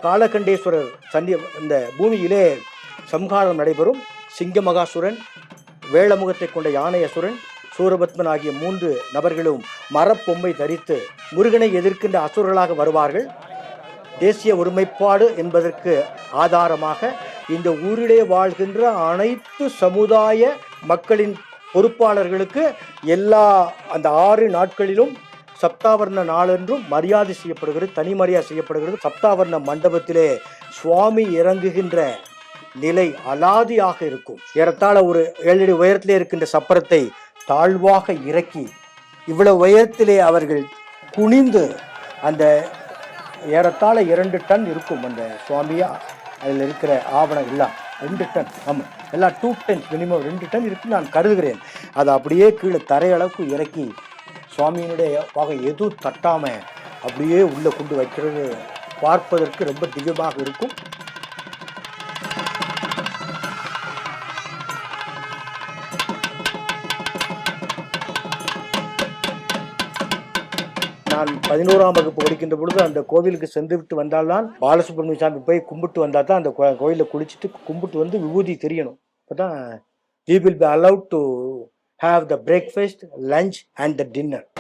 காலகண்டேஸ்வரர் இந்த பூமியிலே சம்ஹாரம் நடைபெறும். சிங்கமகாசுரன், வேளமுகத்தை கொண்ட யானை அசுரன், சூரபத்மன் ஆகிய 3 நபர்களும் மரப்பொம்மை தரித்து முருகனை எதிர்க்கின்ற அசுரர்களாக வருவார்கள். தேசிய ஒருமைப்பாடு என்பதற்கு ஆதாரமாக இந்த ஊரிலே வாழ்கின்ற அனைத்து சமுதாய மக்களின் பொறுப்பாளர்களுக்கு அந்த 6 நாட்களிலும் சப்தாவர்ண நாளென்றும் மரியாதை செய்யப்படுகிறது, தனி மரியாதை செய்யப்படுகிறது. சப்தாவர்ண மண்டபத்திலே சுவாமி இறங்குகின்ற நிலை அலாதியாக இருக்கும். ஏறத்தாழ ஒரு 7 அடி உயரத்திலே இருக்கின்ற சப்பரத்தை தாழ்வாக இறக்கி இவ்வளவு உயரத்திலே அவர்கள் குனிந்து அந்த ஏறத்தாழ 2 டன் இருக்கும் அந்த சுவாமியா. அதில் இருக்கிற ஆவணம் எல்லாம் 2 டன், ஆமாம் எல்லாம் 2 டன், மினிமம் 2 டன் இருக்குன்னு நான் கருதுகிறேன். அதை அப்படியே கீழே தரையளவுக்கு இறக்கி சுவாமியினுடைய பாகை எதுவும் தட்டாம அப்படியே உள்ளே கொண்டு வைக்கிறது பார்ப்பதற்கு ரொம்ப திவ்யமாக இருக்கும். நான் 11ஆம் வகுப்பு படிக்கின்ற பொழுது அந்த கோவிலுக்கு சென்று விட்டு வந்தால்தான், பாலசுப்ரமணிய சாமி போய் கும்பிட்டு வந்தால் தான் அந்த கோயிலில் குளிச்சுட்டு கும்பிட்டு வந்து விபூதி தெரியணும். அப்போ தான் we will be allowed to have the breakfast, lunch and the dinner.